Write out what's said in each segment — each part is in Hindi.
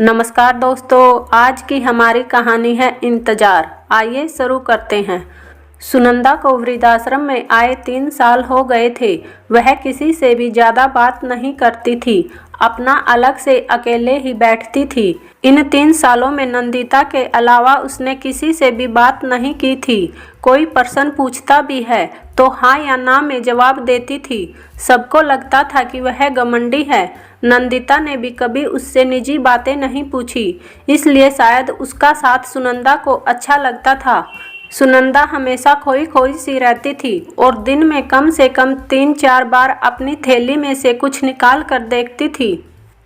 नमस्कार दोस्तों, आज की हमारी कहानी है इंतजार। आइए शुरू करते हैं। सुनंदा को वृद्धाश्रम में आए 3 साल हो गए थे। वह किसी से भी ज़्यादा बात नहीं करती थी, अपना अलग से अकेले ही बैठती थी। इन 3 सालों में नंदिता के अलावा उसने किसी से भी बात नहीं की थी। कोई प्रश्न पूछता भी है तो हाँ या ना में जवाब देती थी। सबको लगता था कि वह घमंडी है। नंदिता ने भी कभी उससे निजी बातें नहीं पूछी, इसलिए शायद उसका साथ सुनंदा को अच्छा लगता था। सुनंदा हमेशा खोई खोई सी रहती थी और दिन में कम से कम 3-4 बार अपनी थैली में से कुछ निकाल कर देखती थी।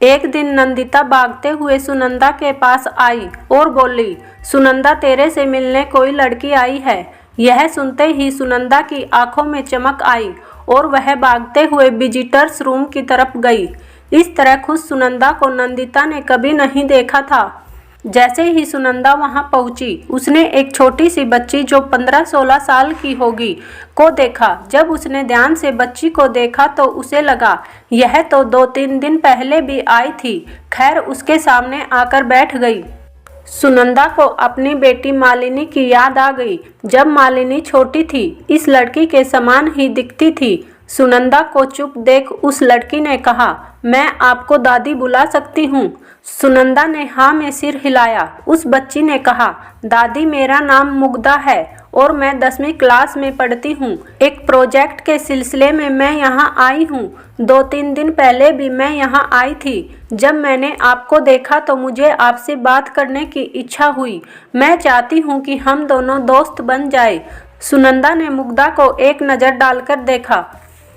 एक दिन नंदिता भागते हुए सुनंदा के पास आई और बोली, सुनंदा, तेरे से मिलने कोई लड़की आई है। यह सुनते ही सुनंदा की आंखों में चमक आई और वह भागते हुए विजिटर्स रूम की तरफ गई। इस तरह खुश सुनंदा को नंदिता ने कभी नहीं देखा था। जैसे ही सुनंदा वहां पहुंची, उसने एक छोटी सी बच्ची जो 15-16 साल की होगी को देखा। जब उसने ध्यान से बच्ची को देखा तो उसे लगा यह तो 2-3 दिन पहले भी आई थी। खैर, उसके सामने आकर बैठ गई। सुनंदा को अपनी बेटी मालिनी की याद आ गई। जब मालिनी छोटी थी, इस लड़की के समान ही दिखती थी। सुनंदा को चुप देख उस लड़की ने कहा, मैं आपको दादी बुला सकती हूँ। सुनंदा ने हाँ में सिर हिलाया। उस बच्ची ने कहा, दादी, मेरा नाम मुग्धा है और मैं 10वीं क्लास में पढ़ती हूँ। एक प्रोजेक्ट के सिलसिले में मैं यहाँ आई हूँ। 2-3 दिन पहले भी मैं यहाँ आई थी। जब मैंने आपको देखा तो मुझे आपसे बात करने की इच्छा हुई। मैं चाहती हूँ कि हम दोनों दोस्त बन जाए। सुनंदा ने मुग्धा को एक नज़र डालकर देखा।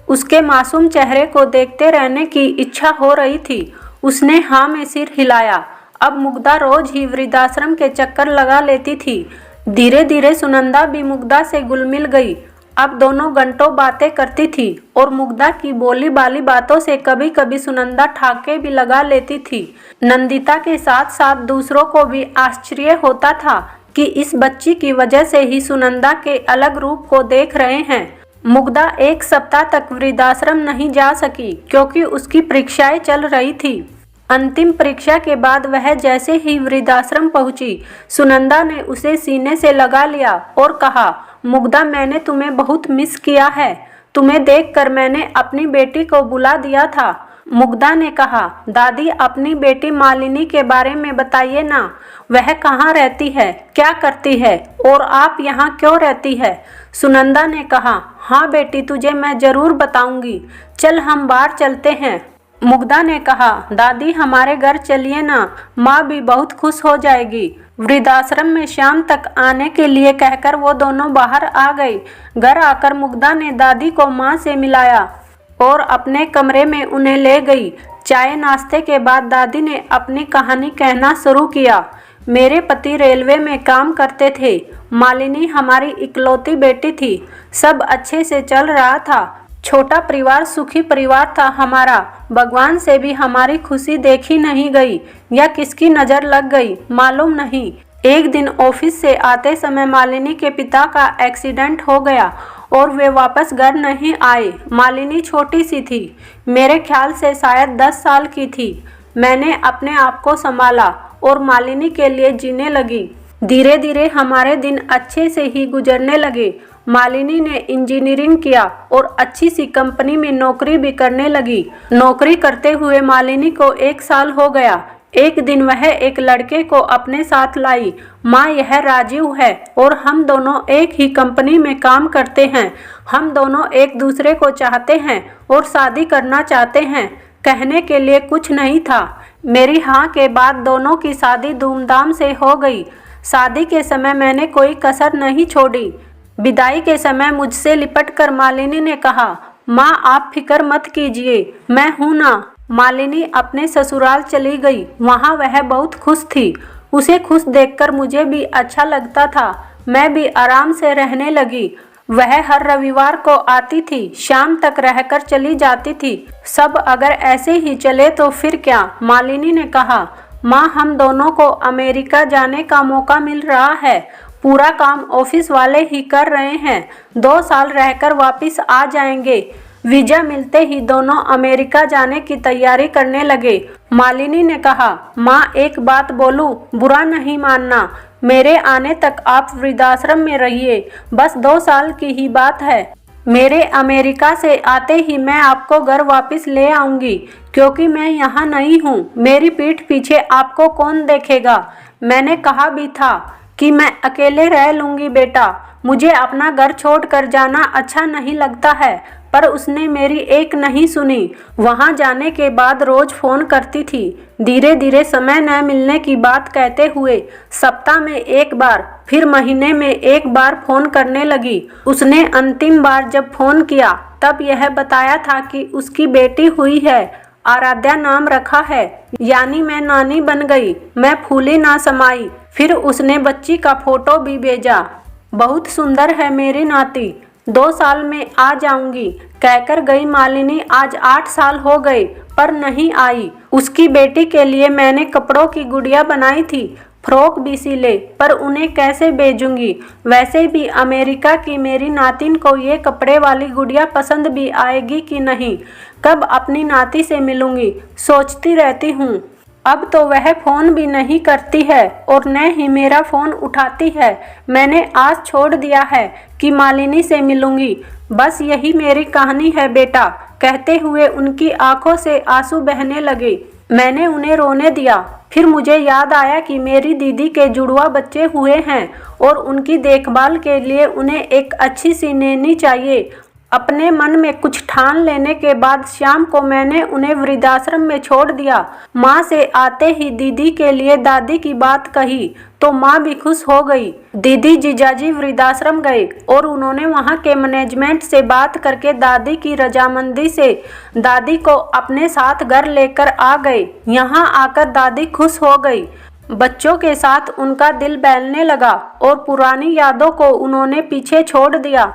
उसके मासूम चेहरे को देखते रहने की इच्छा हो रही थी। उसने हाँ में सिर हिलाया। अब मुग्धा रोज ही वृद्धाश्रम के चक्कर लगा लेती थी। धीरे धीरे सुनंदा भी मुग्धा से घुल मिल गई। अब दोनों घंटों बातें करती थी और मुग्धा की बोली बाली बातों से कभी कभी सुनंदा ठाके भी लगा लेती थी। नंदिता के साथ साथ दूसरों को भी आश्चर्य होता था कि इस बच्ची की वजह से ही सुनंदा के अलग रूप को देख रहे हैं। मुग्धा 1 सप्ताह तक वृद्धाश्रम नहीं जा सकी क्योंकि उसकी परीक्षाएं चल रही थी। अंतिम परीक्षा के बाद वह जैसे ही वृद्धाश्रम पहुंची, सुनंदा ने उसे सीने से लगा लिया और कहा, मुग्धा, मैंने तुम्हें बहुत मिस किया है। तुम्हें देखकर मैंने अपनी बेटी को बुला दिया था। मुग्धा ने कहा, दादी, अपनी बेटी मालिनी के बारे में बताइए ना। वह कहाँ रहती है, क्या करती है और आप यहाँ क्यों रहती है? सुनंदा ने कहा, हाँ बेटी, तुझे मैं जरूर बताऊंगी। चल हम बाहर चलते हैं। मुग्धा ने कहा, दादी, हमारे घर चलिए ना, माँ भी बहुत खुश हो जाएगी। वृद्धाश्रम में शाम तक आने के लिए कहकर वो दोनों बाहर आ गए। घर आकर मुग्धा ने दादी को माँ से मिलाया और अपने कमरे में उन्हें ले गई। चाय नाश्ते के बाद दादी ने अपनी कहानी कहना शुरू किया। मेरे पति रेलवे में काम करते थे। मालिनी हमारी इकलौती बेटी थी। सब अच्छे से चल रहा था। छोटा परिवार, सुखी परिवार था हमारा। भगवान से भी हमारी खुशी देखी नहीं गई या किसकी नज़र लग गई, मालूम नहीं। एक दिन ऑफिस से आते समय मालिनी के पिता का एक्सीडेंट हो गया और वे वापस घर नहीं आए। मालिनी छोटी सी थी, मेरे ख्याल से शायद 10 साल की थी। मैंने अपने आप को संभाला और मालिनी के लिए जीने लगी। धीरे धीरे हमारे दिन अच्छे से ही गुजरने लगे। मालिनी ने इंजीनियरिंग किया और अच्छी सी कंपनी में नौकरी भी करने लगी। नौकरी करते हुए मालिनी को 1 साल हो गया। एक दिन वह एक लड़के को अपने साथ लाई। माँ, यह राजीव है और हम दोनों एक ही कंपनी में काम करते हैं। हम दोनों एक दूसरे को चाहते हैं और शादी करना चाहते हैं। कहने के लिए कुछ नहीं था। मेरी हाँ के बाद दोनों की शादी धूमधाम से हो गई। शादी के समय मैंने कोई कसर नहीं छोड़ी। विदाई के समय मुझसे लिपट कर मालिनी ने कहा, माँ, आप फिक्र मत कीजिए, मैं हूँ ना। मालिनी अपने ससुराल चली गई। वहाँ वह बहुत खुश थी। उसे खुश देखकर मुझे भी अच्छा लगता था। मैं भी आराम से रहने लगी। वह हर रविवार को आती थी, शाम तक रहकर चली जाती थी। सब अगर ऐसे ही चले तो फिर क्या? मालिनी ने कहा, माँ, हम दोनों को अमेरिका जाने का मौका मिल रहा है। पूरा काम ऑफिस वाले ही कर रहे हैं। 2 साल रहकर वापस आ जाएंगे। वीजा मिलते ही दोनों अमेरिका जाने की तैयारी करने लगे। मालिनी ने कहा, माँ एक बात बोलूं, बुरा नहीं मानना, मेरे आने तक आप वृद्धाश्रम में रहिए, बस 2 साल की ही बात है। मेरे अमेरिका से आते ही मैं आपको घर वापस ले आऊंगी, क्योंकि मैं यहाँ नहीं हूँ। मेरी पीठ पीछे आपको कौन देखेगा। मैंने कहा भी था कि मैं अकेले रह लूँगी बेटा, मुझे अपना घर छोड़ कर जाना अच्छा नहीं लगता है, पर उसने मेरी एक नहीं सुनी। वहाँ जाने के बाद रोज फ़ोन करती थी। धीरे धीरे समय न मिलने की बात कहते हुए सप्ताह में 1 बार, फिर महीने में 1 बार फ़ोन करने लगी। उसने अंतिम बार जब फ़ोन किया तब यह बताया था कि उसकी बेटी हुई है, आराध्या नाम रखा है, यानी मैं नानी बन गई। मैं फूली ना समाई। फिर उसने बच्ची का फोटो भी भेजा। बहुत सुंदर है मेरी नाती, 2 साल में आ जाऊंगी कहकर गई मालिनी। आज 8 साल हो गए पर नहीं आई। उसकी बेटी के लिए मैंने कपड़ों की गुड़िया बनाई थी, फ्रॉक भी सिले, पर उन्हें कैसे भेजूंगी। वैसे भी अमेरिका की मेरी नातिन को ये कपड़े वाली गुड़िया पसंद भी आएगी कि नहीं। कब अपनी नाती से मिलूंगी सोचती रहती हूँ। अब तो वह फ़ोन भी नहीं करती है और न ही मेरा फ़ोन उठाती है। मैंने आस छोड़ दिया है कि मालिनी से मिलूंगी। बस यही मेरी कहानी है बेटा, कहते हुए उनकी आंखों से आंसू बहने लगे। मैंने उन्हें रोने दिया। फिर मुझे याद आया कि मेरी दीदी के जुड़वा बच्चे हुए हैं और उनकी देखभाल के लिए उन्हें एक अच्छी सी नैनी चाहिए। अपने मन में कुछ ठान लेने के बाद शाम को मैंने उन्हें वृद्धाश्रम में छोड़ दिया। माँ से आते ही दीदी के लिए दादी की बात कही तो माँ भी खुश हो गई। दीदी जीजाजी वृद्धाश्रम गए और उन्होंने वहाँ के मैनेजमेंट से बात करके दादी की रजामंदी से दादी को अपने साथ घर लेकर आ गए। यहाँ आकर दादी खुश हो गई। बच्चों के साथ उनका दिल बहलने लगा और पुरानी यादों को उन्होंने पीछे छोड़ दिया।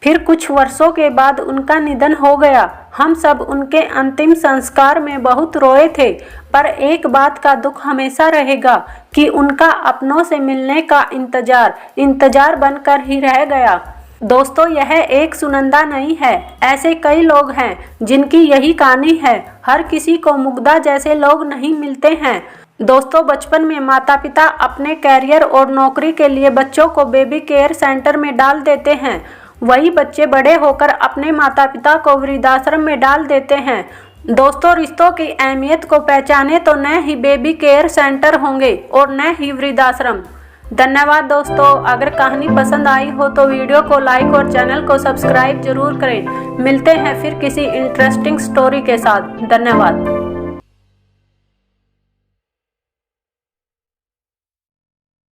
फिर कुछ वर्षों के बाद उनका निधन हो गया। हम सब उनके अंतिम संस्कार में बहुत रोए थे, पर एक बात का दुख हमेशा रहेगा कि उनका अपनों से मिलने का इंतजार बनकर ही रह गया। दोस्तों, यह एक सुनंदा नहीं है, ऐसे कई लोग हैं जिनकी यही कहानी है। हर किसी को मुग्धा जैसे लोग नहीं मिलते हैं। दोस्तों, बचपन में माता पिता अपने कैरियर और नौकरी के लिए बच्चों को बेबी केयर सेंटर में डाल देते हैं। वही बच्चे बड़े होकर अपने माता पिता को वृद्धाश्रम में डाल देते हैं। दोस्तों, रिश्तों की अहमियत को पहचाने तो न ही बेबी केयर सेंटर होंगे और न ही वृद्धाश्रम। धन्यवाद दोस्तों। अगर कहानी पसंद आई हो तो वीडियो को लाइक और चैनल को सब्सक्राइब जरूर करें। मिलते हैं फिर किसी इंटरेस्टिंग स्टोरी के साथ। धन्यवाद।